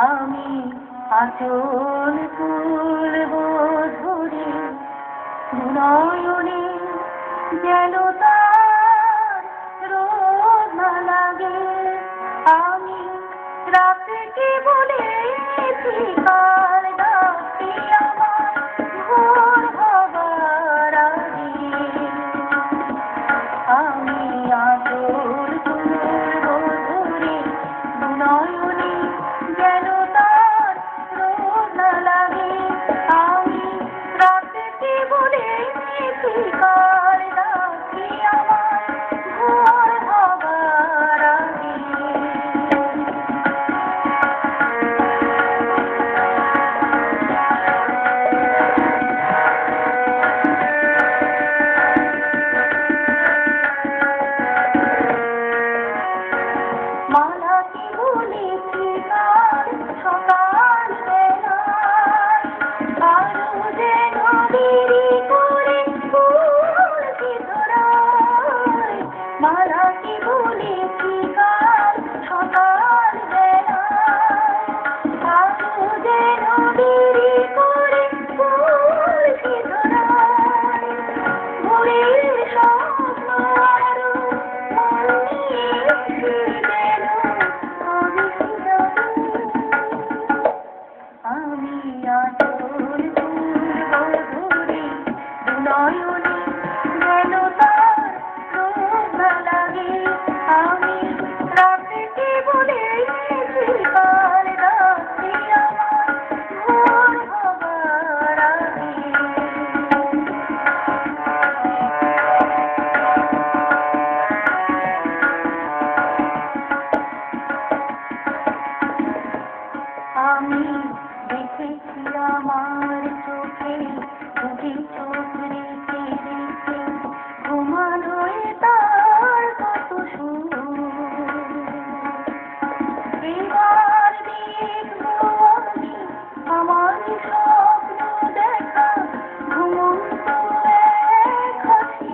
আমি আঁচল তুলব ধরে নয়নে যেন তার রোদ না লাগে। আমি রাতকে বলেছি কাল রাতে আমার ভোর হবার আগে। আমি আঁচল তুলব ধরে নয়নে যেন তার রোদ না লাগে। আমি রাতকে বলেছি কাল রাতে আমার ভোর হবার আগে। মালাকে বলেছি কাল সকাল বেলায় আলো যেন দেরি করে পড়ছে ধরায়। মালাকে বলেছি কাল সকাল বেলায় আলো যেন দেরি করে পড়ছে ধরায়। ভোরের স্বপ্ন আরো মন নিয়ে আমি আঁচল তুলব ধরে নয়নে যেন তার রোদ না লাগে। আমি রাতকে বলেছি কাল রাতে আমার ভোর হবার আগে। আমি দেখেছি আমার চোখে দুটি চোখ রেখে রেখে ঘুমানোয় তার কত সুর। এবার দেখবো আমি আমার স্বপ্ন দেখা ঘুমন্ত এক হাসি।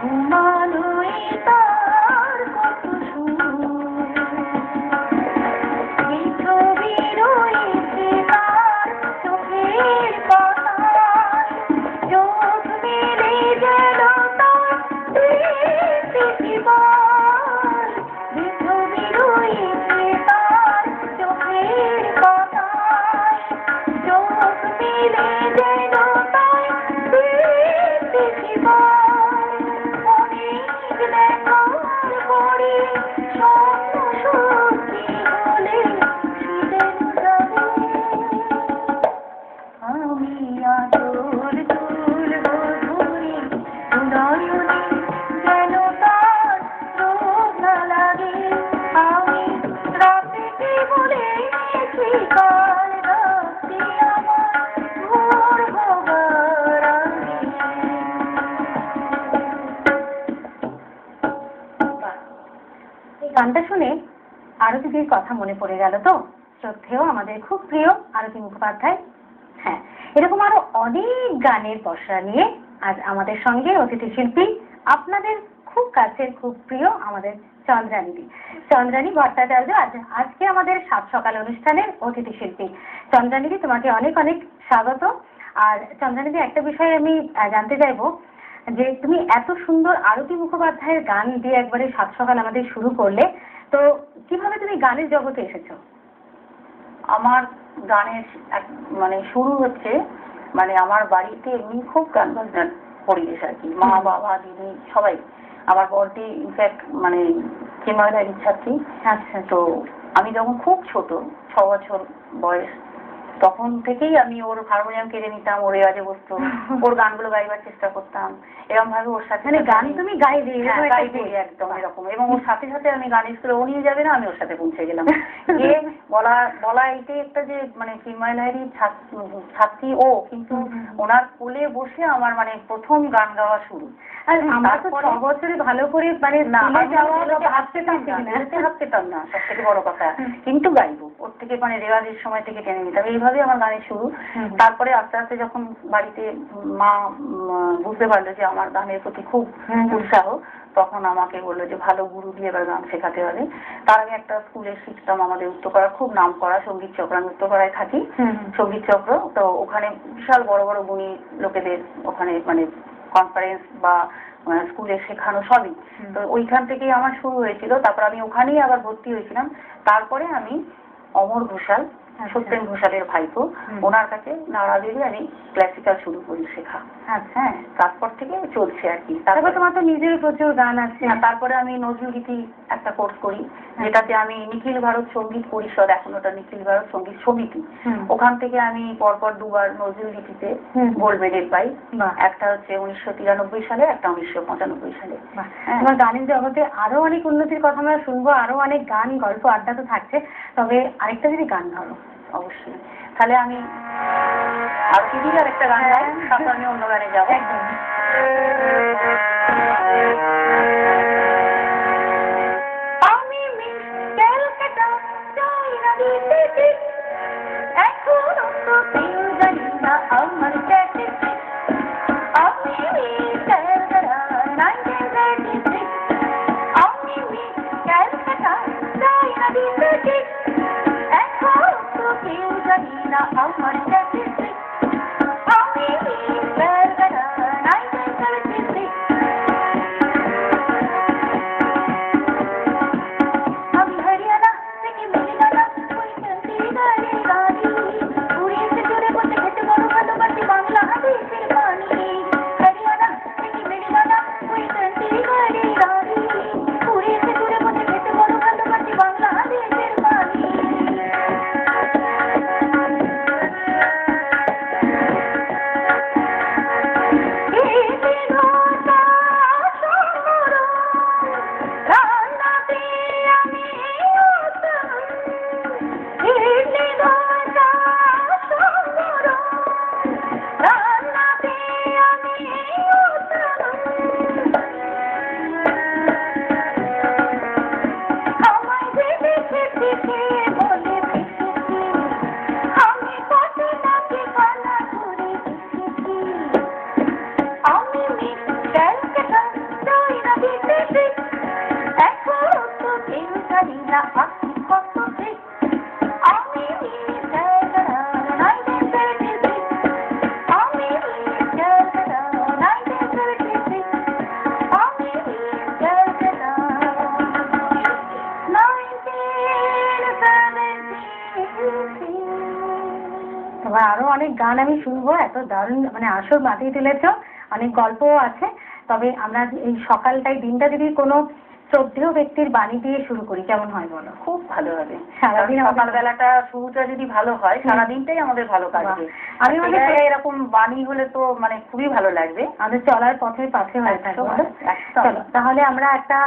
ঘুমানোয় তার কত সুর। এই ছবি রয়েছে তার চোখের পাতায় চোখ মেলে যেন তার প্রতিবার। এই ছবি রয়েছে তার চোখের পাতায় চোখ মেলে যেন তার প্রতিবার। অনেক দেখার পরে স্বপ্ন সত্যি হলে ফিরে যাব। আমি আঁচল তুলব ধরে নয়নে যেন তার রোদ না লাগে। আমি রাতকে বলেছি কাল রাতে আমার ভোর হবার আগে। এই গানটা শুনে আরতিদির কথা মনে পড়ে গেল তো? শ্রদ্ধেয় আমাদের খুব প্রিয় আরতি মুখোপাধ্যায়। হ্যাঁ, এরকম আরো অনেক গানের পসরা নিয়ে আজ আমাদের সঙ্গে অতিথি শিল্পী, আপনাদের খুব কাছের খুব প্রিয় আমাদের চন্দ্রানী ভট্টাচার্য আজকে আমাদের সাত সকাল অনুষ্ঠানের অতিথি শিল্পী। চন্দ্রানীদি, তোমাকে অনেক অনেক স্বাগত। আর চন্দ্রানীদি, একটা বিষয় আমি জানতে চাইবো যে তুমি এত সুন্দর আরতি মুখোপাধ্যায়ের গান দিয়ে একবারে সাত সকাল আমাদের শুরু করলে, তো কিভাবে তুমি গানের জগতে এসেছো? আমার গানের মানে শুরু হচ্ছে মানে আমার বাড়িতে এমনি খুব গান বাজনার পরিবেশ আর কি। মা বাবা দিদি সবাই, আমার বড়দি ইনফ্যাক্ট মানে চিন্ময়দার ছাত্রী। আচ্ছা। তো আমি যখন খুব ছোট 6 বছর বয়স তখন থেকেই আমি ওর হারমোনিয়াম কেড়ে নিতাম, ওর রেওয়াজে বসতো, ওর গানগুলো গাইবার চেষ্টা করতাম, এরকম ভাবে ওর সাথে মানে গান তুমি গাইবে গাইবে একদম এরকম। এবং ওর সাথে সাথে আমি গান স্কুলে ও নিয়ে যাবে না, আমি ওর সাথে পৌঁছে গেলাম। যে বলা এইটাই একটা যে মানে চিন্ময় লাহিড়ী ছাত্রী ও, কিন্তু ওনার কোলে বসে আমার মানে প্রথম গান গাওয়া শুরু। আর আমরা তো 6 বছরে ভালো করে মানে ভাবতেতাম না, সব থেকে বড় কথা, কিন্তু গাইবো ওর থেকে মানে রেওয়াজের সময় থেকে টেনে নিতাম, এইভাবে আমার গানের শুরু। তারপরে আস্তে আস্তে যখন বাড়িতে মা বুঝতে পারলো যে আমার গানের প্রতি খুব উৎসাহ, তখন আমাকে বললো যে ভালো গুরু দিয়ে এবার গান শেখাতে হবে। তার আগে একটা স্কুলে শিখতাম আমাদের উত্তরপাড়া, খুব নাম করা সঙ্গীত চক্র, আমি উত্তরপাড়ায় থাকি, সঙ্গীত চক্র। তো ওখানে বিশাল বড় বড় গুণী লোকেদের ওখানে মানে কনফারেন্স বা স্কুলে শেখানো সবই। তো ওইখান থেকেই আমার শুরু হয়েছিল। তারপর আমি ওখানেই আবার ভর্তি হয়েছিলাম। তারপরে আমি অমর ঘোষাল, সত্যেন ঘোষালের ভাইপো, ওনার কাছে নাড়া দিয়ে আমি ক্লাসিক্যাল শুরু করি শেখা। হ্যাঁ, তারপর থেকে চলছে আর কি। তারপর তোমার তো নিজের প্রচুর গান আছে। তারপরে আমি নজরুলগীতি একটা কোর্স করি, যেটাতে আমি নিখিল ভারত সঙ্গীত পরিষদ, এখন ওটা নিখিল ভারত সঙ্গীত সমিতি, ওখান থেকে আমি পরপর 2 বার নজরুলগীতিতে গোল্ড মেডেল পাই। একটা হচ্ছে 1993 সালে, একটা 1995 সালে। তোমার গানের জগতে আরো অনেক উন্নতির কথা আমরা শুনবো, আরো অনেক গান গল্প আড্ডা তো থাকছে। তবে আরেকটা যদি গান ধরো। অবশ্যই, তাহলে আমি আর কি আরেকটা গান গাই, তারপর আমি অন্য গানে যাবো। একদম। আমি মিস ক্যালকাটা যাই না দিতে, এখনো তো কেউ জানি না আমার কাছে। আমি মিস ক্যালকাটা 1933, আমি মিস ক্যালকাটা যাই না দিতে, এখনো তো কেউ জানি না আমার কাছে। আমি মিস ক্যালকাটা 1933, আমি হরিয়ানা থেকে মিলিগানা ওই চণ্ডীগড়ে গাড়ি, উড়িয়েছে জোরে বসে খেতে বড় ভালোবাসি বাংলাদেশের পানি। হরিয়ানা থেকে মিলিগানা ওই চণ্ডীগড়ে গাড়ি, উড়িয়েছে জোরে বসে খেতে বড় ভালোবাসি বাংলাদেশের পানি। তোমার আরো অনেক গান আমি শুনবো, এত দারুণ মানে আসর মাতিয়ে তুলেছ, অনেক গল্পও আছে। তবে আমরা এই সকালটাই দিনটা যদি কোনো শ্রদ্ধেয় ব্যক্তির বাণী দিয়ে শুরু করি কেমন হয় বলো? খুব ভালো হবে। সারাদিন সকালবেলাটা শুরুটা যদি ভালো হয়, সারাদিনটাই আমাদের ভালো কাটবে। আমি এরকম বাণী হলে তো মানে খুবই ভালো লাগবে, আমাদের চলার পথের পাশে হয়ে থাকবে। চলো তাহলে আমরা একটা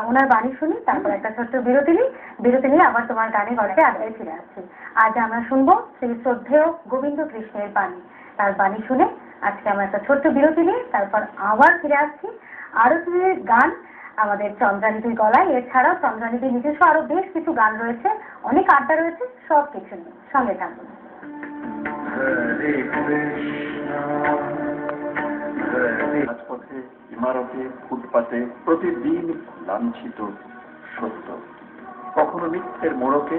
ওনার বাণী শুনি, তারপর একটা ছোট্ট বিরতি নিয়ে আবার তোমার গানে গল্পে আড্ডায় ফিরে আসছি। আজ আমরা শুনবো শ্রী শ্রদ্ধেয় গোবিন্দ কৃষ্ণের বাণী। তার বাণী শুনে আজকে আমরা একটা ছোট্ট বিরতি নিয়ে তারপর আবার ফিরে আসছি। আরো কিছু গান আমাদের চন্দ্রানীতির গলায়, এছাড়াও চন্দ্রানীতির নিজস্ব আরো বেশ কিছু গান রয়েছে, অনেক আড্ডা রয়েছে, সব কিছু নিয়ে সঙ্গে থাকুন। রাজপথে, ইমারতে, ফুটপাতে প্রতিদিন লাঞ্ছিত সত্য, কখনো মিথ্যের মোড়কে